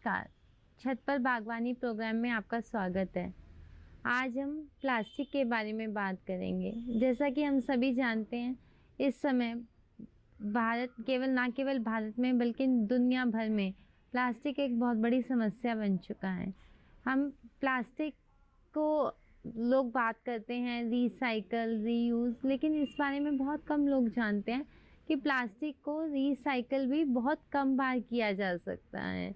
नमस्कार। छत पर बागवानी प्रोग्राम में आपका स्वागत है। आज हम प्लास्टिक के बारे में बात करेंगे। जैसा कि हम सभी जानते हैं, इस समय ना केवल भारत में बल्कि दुनिया भर में प्लास्टिक एक बहुत बड़ी समस्या बन चुका है। हम प्लास्टिक को लोग बात करते हैं रीसाइकल, रीयूज़, लेकिन इस बारे में बहुत कम लोग जानते हैं कि प्लास्टिक को रीसाइकल भी बहुत कम बार किया जा सकता है।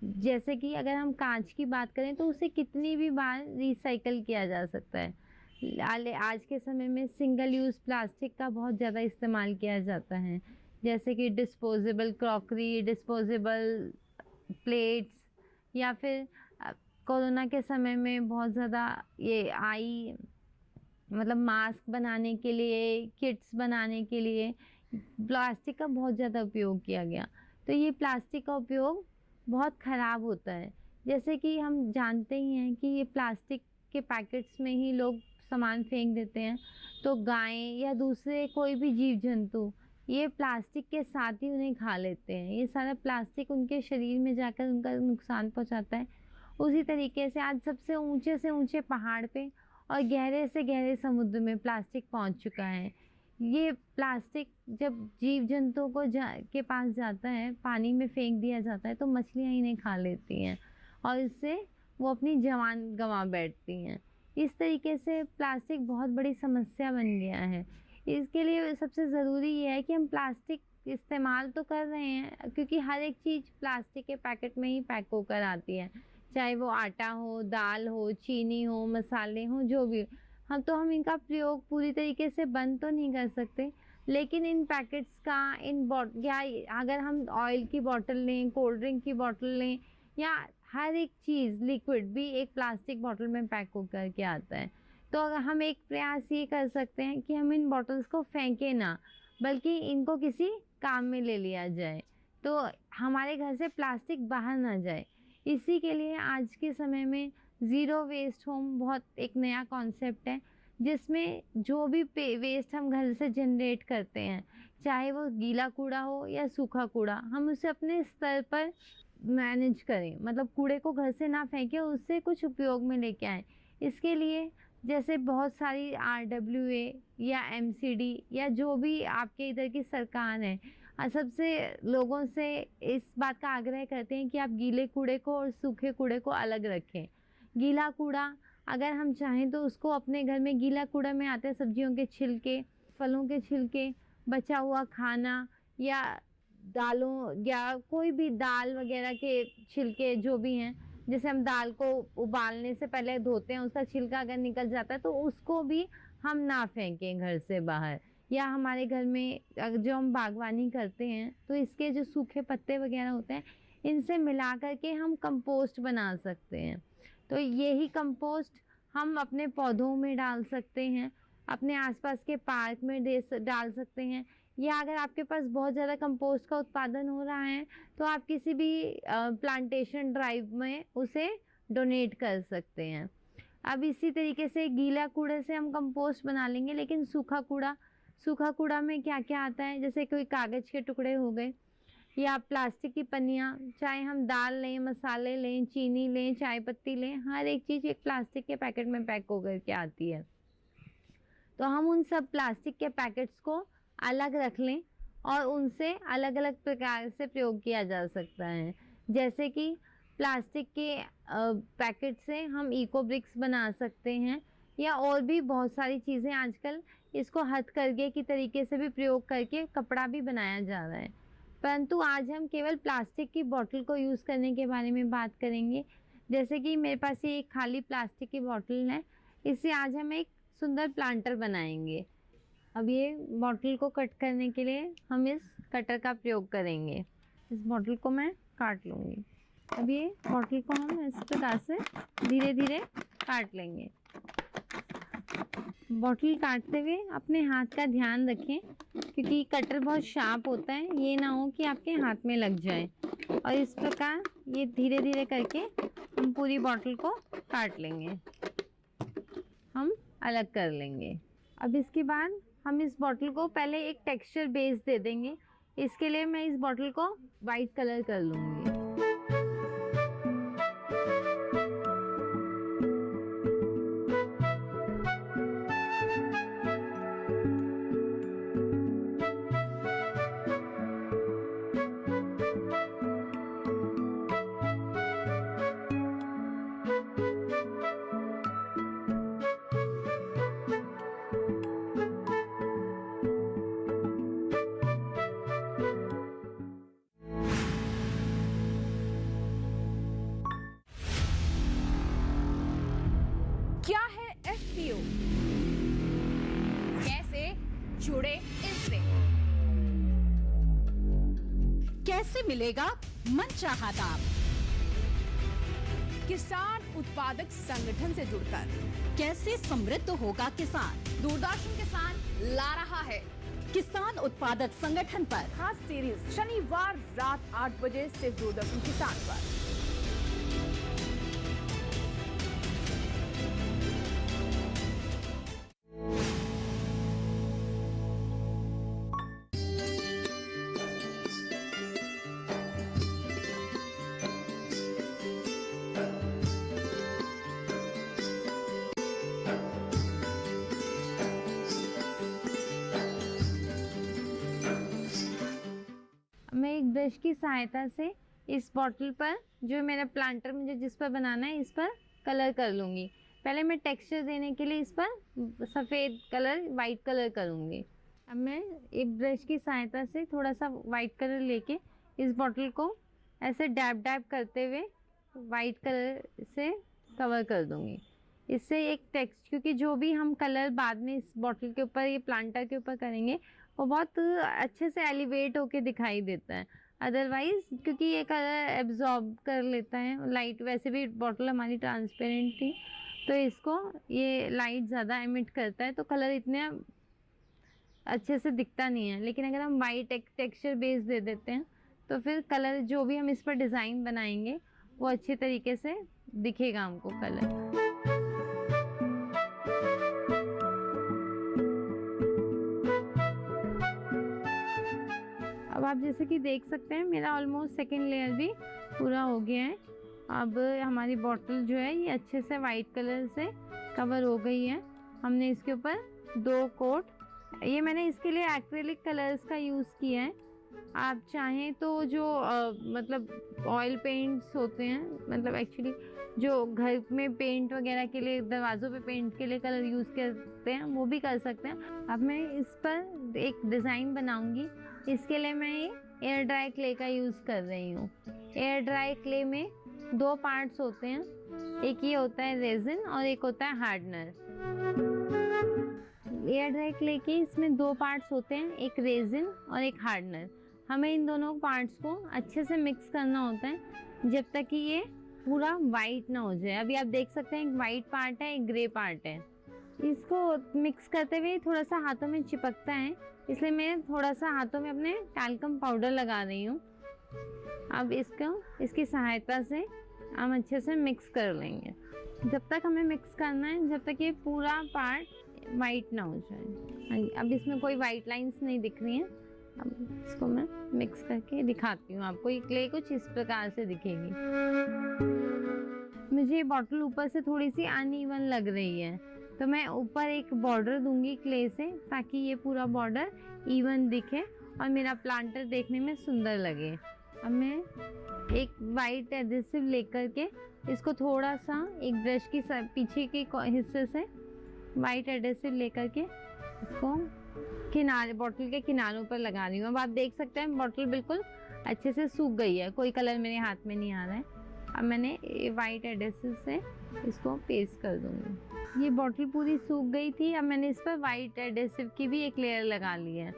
जैसे कि अगर हम कांच की बात करें तो उसे कितनी भी बार रीसाइकल किया जा सकता है। आज के समय में सिंगल यूज़ प्लास्टिक का बहुत ज़्यादा इस्तेमाल किया जाता है, जैसे कि डिस्पोजेबल क्रॉकरी, डिस्पोजेबल प्लेट्स, या फिर कोरोना के समय में बहुत ज़्यादा मास्क बनाने के लिए, किट्स बनाने के लिए प्लास्टिक का बहुत ज़्यादा उपयोग किया गया। तो ये प्लास्टिक का उपयोग बहुत ख़राब होता है। जैसे कि हम जानते ही हैं कि ये प्लास्टिक के पैकेट्स में ही लोग सामान फेंक देते हैं, तो गायें या दूसरे कोई भी जीव जंतु ये प्लास्टिक के साथ ही उन्हें खा लेते हैं। ये सारा प्लास्टिक उनके शरीर में जाकर उनका नुकसान पहुंचाता है। उसी तरीके से आज सबसे ऊंचे से ऊंचे पहाड़ पे और गहरे से गहरे समुद्र में प्लास्टिक पहुंच चुका है। ये प्लास्टिक जब जीव जंतुओं को के पास जाता है, पानी में फेंक दिया जाता है, तो मछलियाँ इन्हें खा लेती हैं और इससे वो अपनी जान गंवा बैठती हैं। इस तरीके से प्लास्टिक बहुत बड़ी समस्या बन गया है। इसके लिए सबसे ज़रूरी ये है कि हम प्लास्टिक इस्तेमाल तो कर रहे हैं, क्योंकि हर एक चीज़ प्लास्टिक के पैकेट में ही पैक होकर आती है, चाहे वो आटा हो, दाल हो, चीनी हो, मसाले हो, जो भी। हम इनका प्रयोग पूरी तरीके से बंद तो नहीं कर सकते, लेकिन इन पैकेट्स का अगर हम ऑयल की बोतल लें, कोल्ड ड्रिंक की बोतल लें, या हर एक चीज़ लिक्विड भी एक प्लास्टिक बोतल में पैक होकर के आता है। तो अगर हम एक प्रयास ये कर सकते हैं कि हम इन बॉटल्स को फेंकें ना, बल्कि इनको किसी काम में ले लिया जाए, तो हमारे घर से प्लास्टिक बाहर ना जाए। इसी के लिए आज के समय में ज़ीरो वेस्ट होम बहुत एक नया कॉन्सेप्ट है, जिसमें जो भी वेस्ट हम घर से जनरेट करते हैं, चाहे वो गीला कूड़ा हो या सूखा कूड़ा, हम उसे अपने स्तर पर मैनेज करें। मतलब कूड़े को घर से ना फेंकें, उससे कुछ उपयोग में लेके आएँ। इसके लिए जैसे बहुत सारी RWA या MCD या जो भी आपके इधर की सरकार है, सबसे लोगों से इस बात का आग्रह करते हैं कि आप गीले कूड़े को और सूखे कूड़े को अलग रखें। गीला कूड़ा अगर हम चाहें तो उसको अपने घर में, गीला कूड़ा में आते हैं सब्जियों के छिलके, फलों के छिलके, बचा हुआ खाना, या दालों या कोई भी दाल वगैरह के छिलके जो भी हैं। जैसे हम दाल को उबालने से पहले धोते हैं, उसका छिलका अगर निकल जाता है तो उसको भी हम ना फेंकें घर से बाहर। या हमारे घर में जो हम बागवानी करते हैं तो इसके जो सूखे पत्ते वगैरह होते हैं, इनसे मिला करके हम कंपोस्ट बना सकते हैं। तो यही कंपोस्ट हम अपने पौधों में डाल सकते हैं, अपने आसपास के पार्क में डाल सकते हैं, या अगर आपके पास बहुत ज़्यादा कंपोस्ट का उत्पादन हो रहा है तो आप किसी भी प्लांटेशन ड्राइव में उसे डोनेट कर सकते हैं। अब इसी तरीके से गीला कूड़े से हम कंपोस्ट बना लेंगे, लेकिन सूखा कूड़ा में क्या क्या आता है, जैसे कोई कागज़ के टुकड़े हो गए, या प्लास्टिक की पन्नियाँ, चाहे हम दाल लें, मसाले लें, चीनी लें, चाय पत्ती लें, हर एक चीज़ एक प्लास्टिक के पैकेट में पैक होकर के आती है। तो हम उन सब प्लास्टिक के पैकेट्स को अलग रख लें और उनसे अलग अलग प्रकार से प्रयोग किया जा सकता है। जैसे कि प्लास्टिक के पैकेट से हम इको ब्रिक्स बना सकते हैं, या और भी बहुत सारी चीज़ें आजकल इसको हथकरघे की तरीके से भी प्रयोग करके कपड़ा भी बनाया जा रहा है। परंतु आज हम केवल प्लास्टिक की बोतल को यूज़ करने के बारे में बात करेंगे। जैसे कि मेरे पास ये एक खाली प्लास्टिक की बोतल है, इससे आज हम एक सुंदर प्लांटर बनाएंगे। अब ये बॉटल को कट करने के लिए हम इस कटर का प्रयोग करेंगे। इस बॉटल को मैं काट लूँगी। अब ये बॉटल को हम इस प्रकार से धीरे धीरे काट लेंगे। बॉटल काटते हुए अपने हाथ का ध्यान रखें, क्योंकि कटर बहुत शार्प होता है, ये ना हो कि आपके हाथ में लग जाए। और इस प्रकार ये धीरे धीरे करके हम पूरी बॉटल को काट लेंगे, हम अलग कर लेंगे। अब इसके बाद हम इस बॉटल को पहले एक टेक्सचर बेस दे देंगे। इसके लिए मैं इस बॉटल को वाइट कलर कर लूँगी। जुड़े इससे। कैसे मिलेगा मनचाहा दाम? किसान उत्पादक संगठन से जुड़कर। कैसे समृद्ध होगा किसान? दूरदर्शन किसान ला रहा है किसान उत्पादक संगठन पर खास सीरीज, शनिवार रात 8 बजे सिर्फ दूरदर्शन किसान पर। मैं एक ब्रश की सहायता से इस बॉटल पर, जो मेरा प्लांटर मुझे जिस पर बनाना है, इस पर कलर कर लूँगी। पहले मैं टेक्सचर देने के लिए इस पर सफ़ेद कलर, वाइट कलर करूँगी। अब मैं एक ब्रश की सहायता से थोड़ा सा वाइट कलर लेके इस बॉटल को ऐसे डैब डैब करते हुए वाइट कलर से कवर कर दूँगी। इससे एक टेक्स्ट, क्योंकि जो भी हम कलर बाद में इस बॉटल के ऊपर, ये प्लांटर के ऊपर करेंगे, वो बहुत अच्छे से एलिवेट होके दिखाई देता है। अदरवाइज़ क्योंकि ये कलर एब्जॉर्ब कर लेता है लाइट, वैसे भी बॉटल हमारी ट्रांसपेरेंट थी, तो इसको ये लाइट ज़्यादा एमिट करता है, तो कलर इतने अच्छे से दिखता नहीं है। लेकिन अगर हम वाइट टेक्सचर बेस दे देते हैं तो फिर कलर, जो भी हम इस पर डिज़ाइन बनाएंगे, वो अच्छे तरीके से दिखेगा हमको कलर। अब आप जैसे कि देख सकते हैं मेरा ऑलमोस्ट सेकेंड लेयर भी पूरा हो गया है। अब हमारी बॉटल जो है ये अच्छे से वाइट कलर से कवर हो गई है। हमने इसके ऊपर 2 कोट, ये मैंने इसके लिए एक्रेलिक कलर्स का यूज़ किया है। आप चाहें तो जो मतलब ऑयल पेंट्स होते हैं, मतलब एक्चुअली जो घर में पेंट वगैरह के लिए, दरवाज़ों पे पेंट के लिए कलर यूज़ करते हैं, वो भी कर सकते हैं। अब मैं इस पर एक डिज़ाइन बनाऊंगी। इसके लिए मैं ये एयर ड्राई क्ले का यूज़ कर रही हूँ। एयर ड्राई क्ले में 2 पार्ट्स होते हैं, एक ये होता है रेजिन और एक होता है हार्डनर। एयर ड्राई क्ले के इसमें 2 पार्ट्स होते हैं, एक रेजिन और एक हार्डनर। हमें इन दोनों पार्ट्स को अच्छे से मिक्स करना होता है जब तक कि ये पूरा वाइट ना हो जाए। अभी आप देख सकते हैं एक वाइट पार्ट है, एक ग्रे पार्ट है। इसको मिक्स करते हुए थोड़ा सा हाथों में चिपकता है, इसलिए मैं थोड़ा सा हाथों में अपने टैल्कम पाउडर लगा रही हूँ। अब इसकी सहायता से हम अच्छे से मिक्स कर लेंगे। जब तक हमें मिक्स करना है, जब तक ये पूरा पार्ट वाइट ना हो जाए। अब इसमें कोई वाइट लाइंस नहीं दिख रही हैं। अब इसको मैं मिक्स करके दिखाती हूँ आपको। ये क्ले कुछ इस प्रकार से दिखेगी। मुझे ये बॉटल ऊपर से थोड़ी सी अनइवन लग रही है, तो मैं ऊपर एक बॉर्डर दूंगी क्ले से, ताकि ये पूरा बॉर्डर इवन दिखे और मेरा प्लांटर देखने में सुंदर लगे। अब मैं एक वाइट एडहेसिव लेकर के इसको थोड़ा सा एक ब्रश की पीछे के हिस्से से वाइट एडहेसिव लेकर के इसको किनारे, बॉटल के किनारों पर लगा रही हूँ। अब आप देख सकते हैं बॉटल बिल्कुल अच्छे से सूख गई है, कोई कलर मेरे हाथ में नहीं आ रहा है। अब मैंने वाइट एडहेसिव से इसको पेस्ट कर दूँगी। ये बॉटल पूरी सूख गई थी। अब मैंने इस पर वाइट एडहेसिव की भी एक लेयर लगा ली है।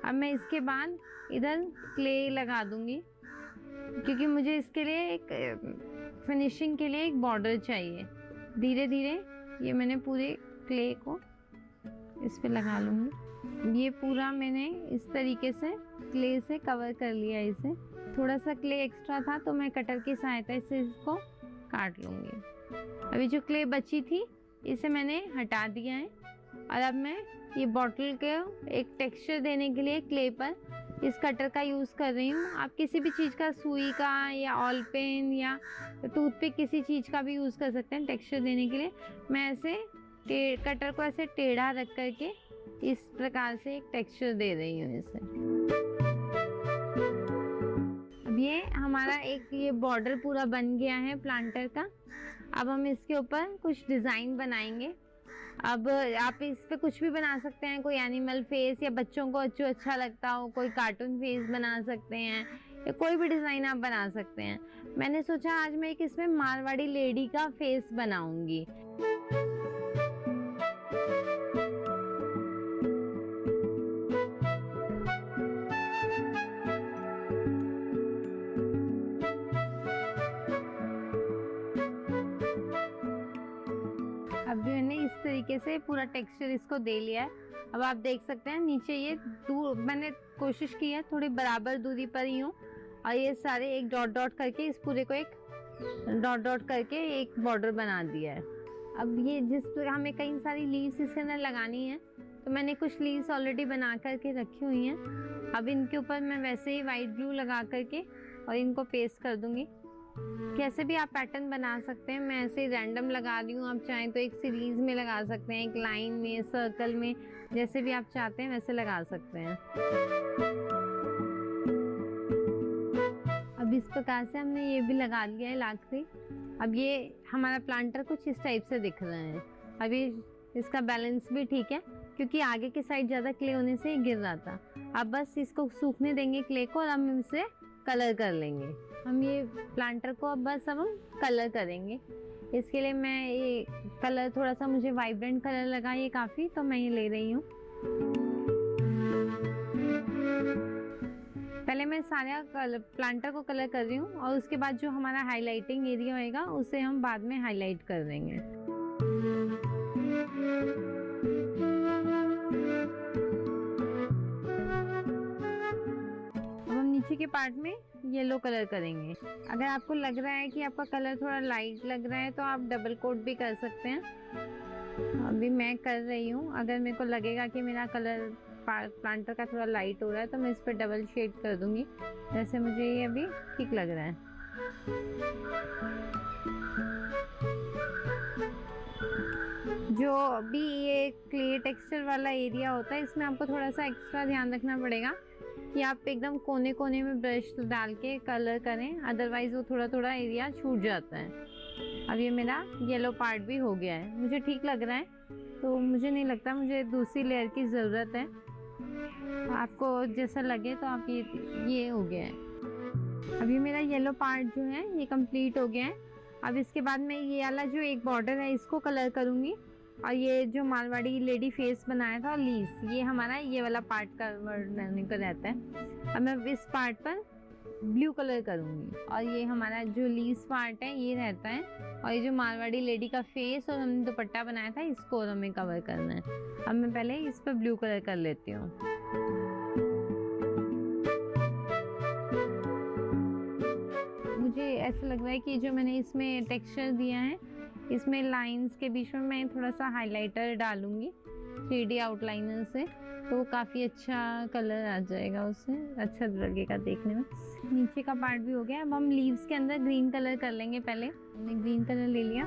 अब मैं इसके बाद इधर क्ले लगा दूँगी, क्योंकि मुझे इसके लिए एक फिनिशिंग के लिए एक बॉर्डर चाहिए। धीरे धीरे ये मैंने पूरे क्ले को इस पे लगा लूँगी। ये पूरा मैंने इस तरीके से क्ले से कवर कर लिया इसे। थोड़ा सा क्ले एक्स्ट्रा था तो मैं कटर की सहायता से इसको काट लूँगी। अभी जो क्ले बची थी इसे मैंने हटा दिया है और अब मैं ये बॉटल के एक टेक्सचर देने के लिए क्ले पर इस कटर का यूज़ कर रही हूँ। आप किसी भी चीज़ का, सुई का या ऑयल पेन या टूथपिक, किसी चीज़ का भी यूज़ कर सकते हैं टेक्सचर देने के लिए। मैं ऐसे कटर को ऐसे टेढ़ा रख करके इस प्रकार से एक टेक्सचर दे रही हूँ इसे। अब ये हमारा एक ये बॉर्डर पूरा बन गया है प्लांटर का। अब हम इसके ऊपर कुछ डिज़ाइन बनाएंगे। अब आप इस पे कुछ भी बना सकते हैं, कोई एनिमल फेस या बच्चों को जो अच्छा लगता हो, कोई कार्टून फेस बना सकते हैं या कोई भी डिज़ाइन आप बना सकते हैं। मैंने सोचा आज मैं एक इसमें मारवाड़ी लेडी का फेस बनाऊंगी। अभी मैंने इस तरीके से पूरा टेक्सचर इसको दे लिया है। अब आप देख सकते हैं नीचे ये दूर मैंने कोशिश की है थोड़ी बराबर दूरी पर ही हूँ, और ये सारे एक डॉट डॉट करके इस पूरे को एक डॉट डॉट करके एक बॉर्डर बना दिया है। अब ये जिस पर हमें कई सारी लीव्स इसके अंदर लगानी है, तो मैंने कुछ लीव्स ऑलरेडी बना करके रखी हुई हैं। अब इनके ऊपर मैं वैसे ही वाइट ग्लू लगा करके और इनको पेस्ट कर दूंगी। कैसे भी आप पैटर्न बना सकते हैं, मैं ऐसे ही रैंडम लगा रही हूँ। आप चाहें तो एक सीरीज में लगा सकते हैं, एक लाइन में, सर्कल में, जैसे भी आप चाहते हैं वैसे लगा सकते हैं। अब इस प्रकार से हमने ये भी लगा लिया है लाखरी। अब ये हमारा प्लांटर कुछ इस टाइप से दिख रहा है। अभी इसका बैलेंस भी ठीक है, क्योंकि आगे की साइड ज़्यादा क्ले होने से ये गिर रहा था। अब बस इसको सूखने देंगे क्ले को, और हम इसे कलर कर लेंगे। हम ये प्लांटर को अब हम कलर करेंगे। इसके लिए मैं ये कलर थोड़ा सा मुझे वाइब्रेंट कलर लगा ये काफ़ी, तो मैं ये ले रही हूँ। पहले मैं सारा प्लांटर को कलर कर रही हूँ, और उसके बाद जो हमारा हाइलाइटिंग एरिया होएगा उसे हम बाद में हाईलाइट कर देंगे। अब हम नीचे के पार्ट में येलो कलर करेंगे। अगर आपको लग रहा है कि आपका कलर थोड़ा लाइट लग रहा है, तो आप डबल कोट भी कर सकते हैं। अभी मैं कर रही हूँ। अगर मेरे को लगेगा कि मेरा कलर प्लांटर का थोड़ा लाइट हो रहा है, तो मैं इस पर डबल शेड कर दूंगी। जैसे मुझे ये अभी ठीक लग रहा है। जो भी ये क्ले टेक्सचर वाला एरिया होता है, इसमें आपको थोड़ा सा एक्स्ट्रा ध्यान रखना पड़ेगा कि आप एकदम कोने कोने में ब्रश डाल के कलर करें, अदरवाइज वो थोड़ा थोड़ा एरिया छूट जाता है। अब ये मेरा येलो पार्ट भी हो गया है, मुझे ठीक लग रहा है, तो मुझे नहीं लगता मुझे दूसरी लेयर की ज़रूरत है। आपको जैसा लगे तो आप ये हो गया है। अभी मेरा येलो पार्ट जो है ये कंप्लीट हो गया है। अब इसके बाद मैं ये वाला जो एक बॉर्डर है इसको कलर करूँगी, और ये जो मारवाड़ी लेडी फेस बनाया था लीव्स, ये हमारा ये वाला पार्ट करने को रहता है। अब मैं इस पार्ट पर ब्लू कलर करूँगी, और ये हमारा जो लीव्स पार्ट है ये रहता है, और ये जो मारवाड़ी लेडी का फेस और हमने दुपट्टा बनाया था इसको हमें कवर करना है। अब मैं पहले इस पर ब्लू कलर कर लेती हूँ। मुझे ऐसा लग रहा है कि जो मैंने इसमें टेक्सचर दिया है, इसमें लाइंस के बीच में मैं थोड़ा सा हाइलाइटर डालूंगी 3D आउटलाइनर से, तो काफ़ी अच्छा कलर आ जाएगा, उससे अच्छा लगेगा देखने में। नीचे का पार्ट भी हो गया। अब हम लीव्स के अंदर ग्रीन कलर कर लेंगे। पहले हमने ग्रीन कलर ले लिया।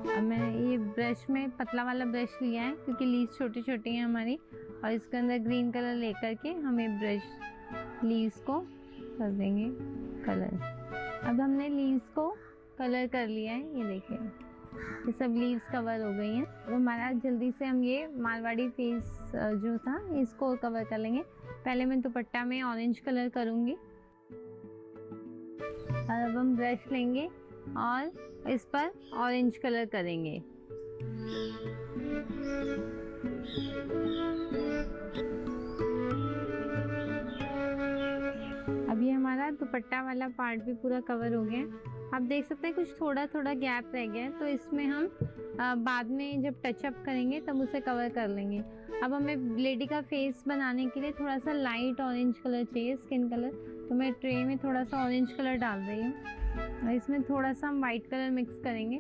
अब मैं ये ब्रश में पतला वाला ब्रश लिया है, क्योंकि लीव्स छोटी छोटी हैं हमारी, और इसके अंदर ग्रीन कलर लेकर के हमें ब्रश लीव्स को कर देंगे कलर। अब हमने लीव्स को कलर कर लिया है, ये देखिए ये सब लीव्स कवर हो गई हैं। अब हमारा जल्दी से हम ये मारवाड़ी फेस जो था इसको कवर कर लेंगे। पहले मैं दुपट्टा में ऑरेंज कलर करूँगी, अब हम ब्रश लेंगे और इस पर ऑरेंज कलर करेंगे। अब ये हमारा दुपट्टा वाला पार्ट भी पूरा कवर हो गया। आप देख सकते हैं कुछ थोड़ा थोड़ा गैप रह गया है, तो इसमें हम बाद में जब टचअप करेंगे तब उसे कवर कर लेंगे। अब हमें लेडी का फेस बनाने के लिए थोड़ा सा लाइट ऑरेंज कलर चाहिए, स्किन कलर, तो मैं ट्रे में थोड़ा सा ऑरेंज कलर डाल रही हूँ, और इसमें थोड़ा सा हम वाइट कलर मिक्स करेंगे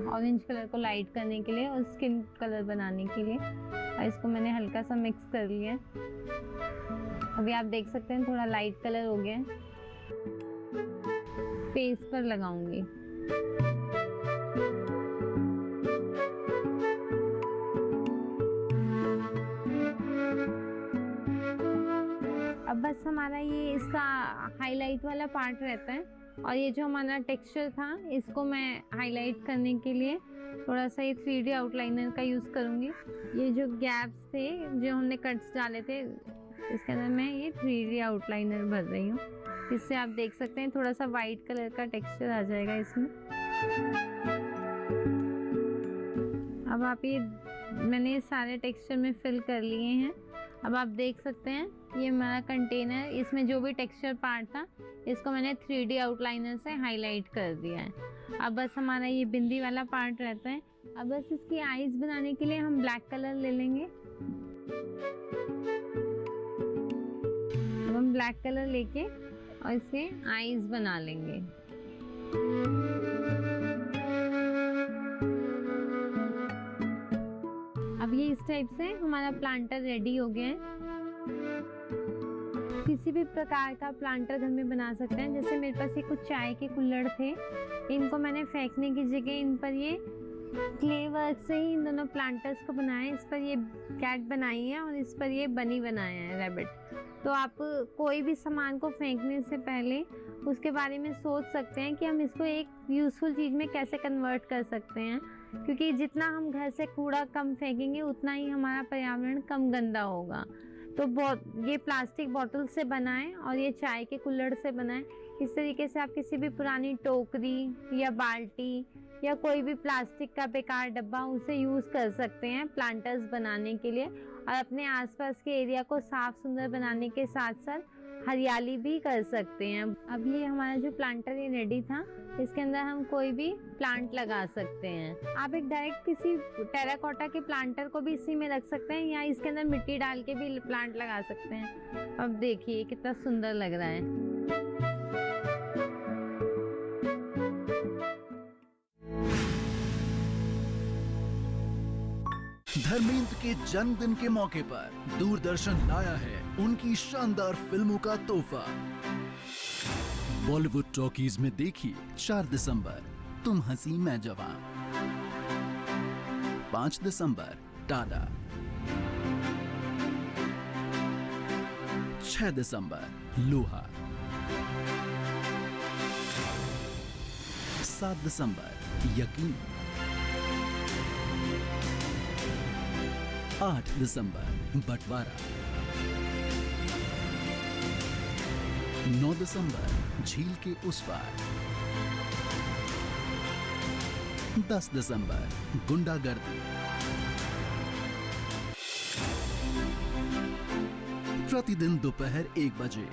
ऑरेंज कलर को लाइट करने के लिए और स्किन कलर बनाने के लिए, और इसको मैंने हल्का सा मिक्स कर लिया। अभी आप देख सकते हैं थोड़ा लाइट कलर हो गया है। फेस पर लगाऊंगी। अब बस हमारा ये इसका हाईलाइट वाला पार्ट रहता है, और ये जो हमारा टेक्सचर था इसको मैं हाईलाइट करने के लिए थोड़ा सा ये 3D आउटलाइनर का यूज़ करूँगी। ये जो गैप्स थे जो हमने कट्स डाले थे इसके अंदर मैं ये 3D आउटलाइनर भर रही हूँ, इससे आप देख सकते हैं थोड़ा सा वाइट कलर का टेक्सचर आ जाएगा इसमें। अब आप ये मैंने सारे टेक्सचर में फिल कर लिए हैं। अब आप देख सकते हैं ये हमारा कंटेनर, इसमें जो भी टेक्सचर पार्ट था इसको मैंने 3D आउटलाइनर से हाईलाइट कर दिया है। अब बस हमारा ये बिंदी वाला पार्ट रहता है। अब बस इसकी आईज बनाने के लिए हम ब्लैक कलर ले लेंगे। अब हम ब्लैक कलर लेके और इसके आईज बना लेंगे। अब ये इस टाइप से हमारा प्लांटर रेडी हो गया है। किसी भी प्रकार का प्लांटर घर में बना सकते हैं। जैसे मेरे पास ये कुछ चाय के कुल्हड़ थे, इनको मैंने फेंकने की जगह इन पर ये क्ले वर्क से ही इन दोनों प्लांटर्स को बनाया। इस पर ये कैट बनाई है और इस पर ये बनी बनाया है रैबिट। तो आप कोई भी सामान को फेंकने से पहले उसके बारे में सोच सकते हैं कि हम इसको एक यूज़फुल चीज़ में कैसे कन्वर्ट कर सकते हैं, क्योंकि जितना हम घर से कूड़ा कम फेंकेंगे उतना ही हमारा पर्यावरण कम गंदा होगा। तो ये प्लास्टिक बॉटल से बनाएं और ये चाय के कुल्हड़ से बनाएं। इस तरीके से आप किसी भी पुरानी टोकरी या बाल्टी या कोई भी प्लास्टिक का बेकार डब्बा उसे यूज़ कर सकते हैं प्लांटर्स बनाने के लिए, और अपने आसपास के एरिया को साफ सुंदर बनाने के साथ साथ हरियाली भी कर सकते हैं। अब ये हमारा जो प्लांटर ये रेडी था, इसके अंदर हम कोई भी प्लांट लगा सकते हैं। आप एक डायरेक्ट किसी टेराकोटा के प्लांटर को भी इसी में रख सकते हैं या इसके अंदर मिट्टी डाल के भी प्लांट लगा सकते हैं। अब देखिए कितना सुंदर लग रहा है। धर्मेंद्र के जन्मदिन के मौके पर दूरदर्शन लाया है उनकी शानदार फिल्मों का तोहफा। बॉलीवुड टॉकीज में देखिए 4 दिसंबर तुम हंसी मैं जवान, 5 दिसंबर टाडा, 6 दिसंबर लोहा, 7 दिसंबर यकीन, 8 दिसंबर बंटवारा, 9 दिसंबर झील के उस पार, 10 दिसंबर गुंडागर्दी। प्रतिदिन दोपहर 1 बजे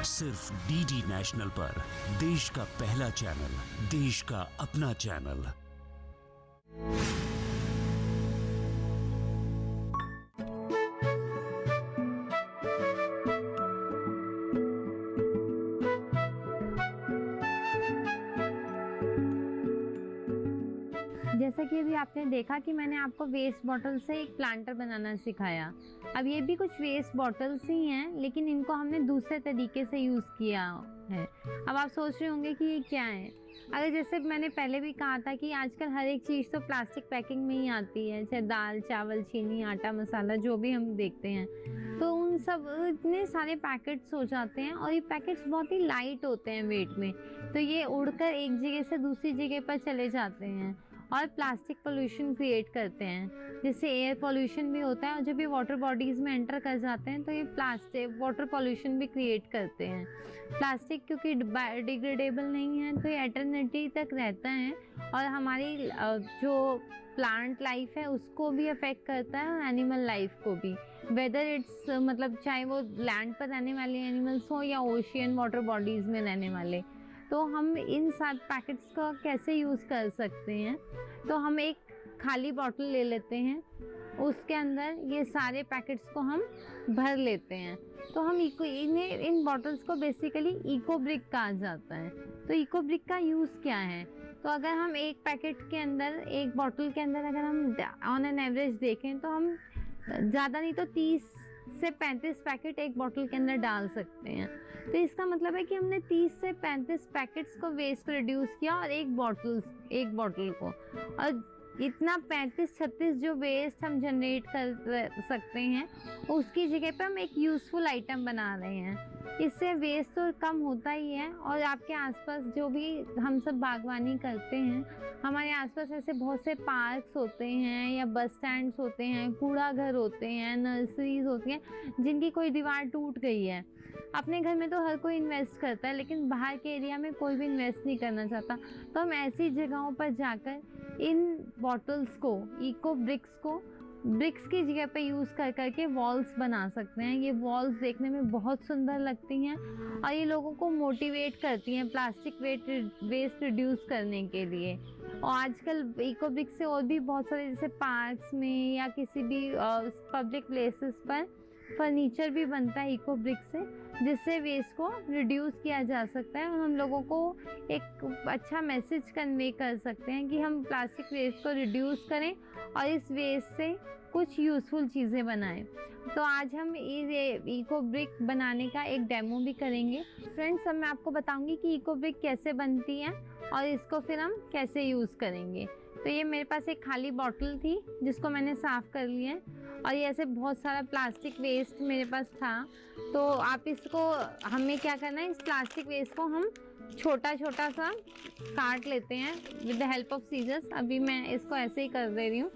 सिर्फ डीडी नेशनल पर, देश का पहला चैनल, देश का अपना चैनल। जैसा कि अभी आपने देखा कि मैंने आपको वेस्ट बॉटल से एक प्लांटर बनाना सिखाया। अब ये भी कुछ वेस्ट बॉटल्स ही हैं, लेकिन इनको हमने दूसरे तरीके से यूज़ किया है। अब आप सोच रहे होंगे कि ये क्या है। अगर जैसे मैंने पहले भी कहा था कि आजकल हर एक चीज़ तो प्लास्टिक पैकिंग में ही आती है, चाहे दाल चावल चीनी आटा मसाला जो भी हम देखते हैं, तो उन सब इतने सारे पैकेट्स हो जाते हैं और ये पैकेट्स बहुत ही लाइट होते हैं वेट में, तो ये उड़कर एक जगह से दूसरी जगह पर चले जाते हैं और प्लास्टिक पोल्यूशन क्रिएट करते हैं, जिससे एयर पोल्यूशन भी होता है। और जब ये वाटर बॉडीज़ में एंटर कर जाते हैं तो ये प्लास्टिक वाटर पोल्यूशन भी क्रिएट करते हैं। प्लास्टिक क्योंकि डिग्रेडेबल नहीं है तो ये एटर्निटी तक रहता है और हमारी जो प्लांट लाइफ है उसको भी अफेक्ट करता है और एनिमल लाइफ को भी, वेदर इट्स मतलब चाहे वो लैंड पर रहने वाले एनिमल्स हो या ओशियन वाटर बॉडीज़ में रहने वाले। तो हम इन सात पैकेट्स का कैसे यूज़ कर सकते हैं, तो हम एक खाली बॉटल ले लेते हैं, उसके अंदर ये सारे पैकेट्स को हम भर लेते हैं। तो हम इन बॉटल्स को बेसिकली इको ब्रिक कहा जाता है। तो इको ब्रिक का यूज़ क्या है, तो अगर हम एक पैकेट के अंदर, एक बॉटल के अंदर अगर हम ऑन एन एवरेज देखें तो हम ज़्यादा नहीं तो 30 से 35 पैकेट एक बॉटल के अंदर डाल सकते हैं। तो इसका मतलब है कि हमने 30 से 35 पैकेट्स को वेस्ट रिड्यूस किया और एक बॉटल को, और इतना 35-36 जो वेस्ट हम जनरेट कर सकते हैं उसकी जगह पे हम एक यूज़फुल आइटम बना रहे हैं। इससे वेस्ट तो कम होता ही है और आपके आसपास जो भी हम सब बागवानी करते हैं, हमारे आसपास ऐसे बहुत से पार्क्स होते हैं या बस स्टैंड्स होते हैं, कूड़ा घर होते हैं, नर्सरीज होती हैं जिनकी कोई दीवार टूट गई है। अपने घर में तो हर कोई इन्वेस्ट करता है लेकिन बाहर के एरिया में कोई भी इन्वेस्ट नहीं करना चाहता। तो हम ऐसी जगहों पर जाकर इन बॉटल्स को, इको ब्रिक्स को ब्रिक्स की जगह पे यूज़ कर करके वॉल्स बना सकते हैं। ये वॉल्स देखने में बहुत सुंदर लगती हैं और ये लोगों को मोटिवेट करती हैं प्लास्टिक वेस्ट रिड्यूस करने के लिए। और आजकल इको ब्रिक्स से और भी बहुत सारे, जैसे पार्क्स में या किसी भी पब्लिक प्लेसेस पर फर्नीचर भी बनता है इको ब्रिक से, जिससे वेस्ट को रिड्यूस किया जा सकता है और हम लोगों को एक अच्छा मैसेज कन्वे कर सकते हैं कि हम प्लास्टिक वेस्ट को रिड्यूस करें और इस वेस्ट से कुछ यूज़फुल चीज़ें बनाएं। तो आज हम ये इको ब्रिक बनाने का एक डेमो भी करेंगे। फ्रेंड्स, अब मैं आपको बताऊंगी कि इको ब्रिक कैसे बनती है और इसको फिर हम कैसे यूज़ करेंगे। तो ये मेरे पास एक खाली बॉटल थी जिसको मैंने साफ़ कर लिया है और ये ऐसे बहुत सारा प्लास्टिक वेस्ट मेरे पास था। तो आप इसको, हमें क्या करना है, इस प्लास्टिक वेस्ट को हम छोटा छोटा सा काट लेते हैं with the help of scissors. अभी मैं इसको ऐसे ही कर दे रही हूँ,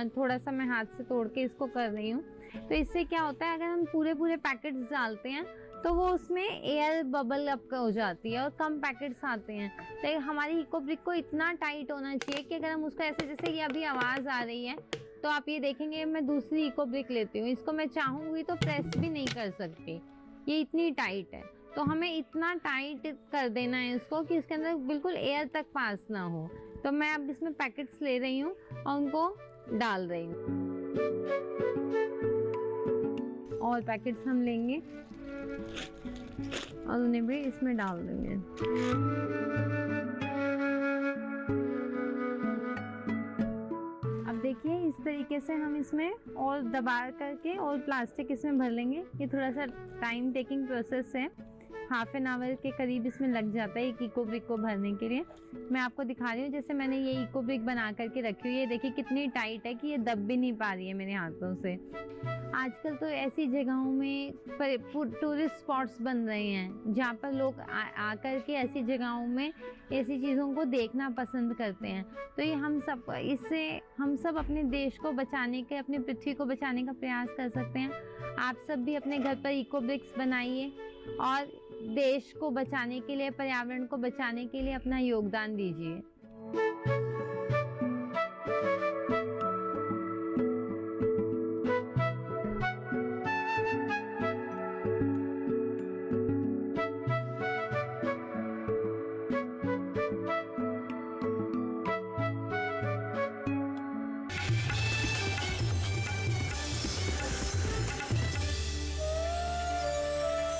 थोड़ा सा मैं हाथ से तोड़ के इसको कर रही हूँ। तो इससे क्या होता है, अगर हम पूरे पैकेट्स डालते हैं तो वो उसमें एयर बबल अप हो जाती है और कम पैकेट्स आते हैं। तो हमारी इको ब्रिक को इतना टाइट होना चाहिए कि अगर हम उसको ऐसे, जैसे ये अभी आवाज़ आ रही है तो आप ये देखेंगे मैं दूसरी इको ब्रिक लेती हूँ, इसको मैं चाहूँगी तो प्रेस भी नहीं कर सकती, ये इतनी टाइट है। तो हमें इतना टाइट कर देना है इसको कि इसके अंदर बिल्कुल एयर तक पास ना हो। तो मैं अब इसमें पैकेट्स ले रही हूँ और उनको डाल रही हूँ। और पैकेट्स हम लेंगे और उन्हें भी इसमें डाल देंगे। अब देखिए इस तरीके से हम इसमें और दबा करके और प्लास्टिक इसमें भर लेंगे। ये थोड़ा सा टाइम टेकिंग प्रोसेस है, हाफ एन आवर के करीब इसमें लग जाता है एक इको ब्रिक को भरने के लिए। मैं आपको दिखा रही हूँ, जैसे मैंने ये इको ब्रिक बना करके रखी हुई है, देखिए कितनी टाइट है कि ये दब भी नहीं पा रही है मेरे हाथों से। आजकल तो ऐसी जगहों में टूरिस्ट स्पॉट्स बन रहे हैं जहाँ पर लोग आकर के ऐसी जगहों में ऐसी चीज़ों को देखना पसंद करते हैं। तो ये इससे हम सब अपने देश को बचाने के, अपनी पृथ्वी को बचाने का प्रयास कर सकते हैं। आप सब भी अपने घर पर इको ब्रिक्स बनाइए और देश को बचाने के लिए, पर्यावरण को बचाने के लिए अपना योगदान दीजिए।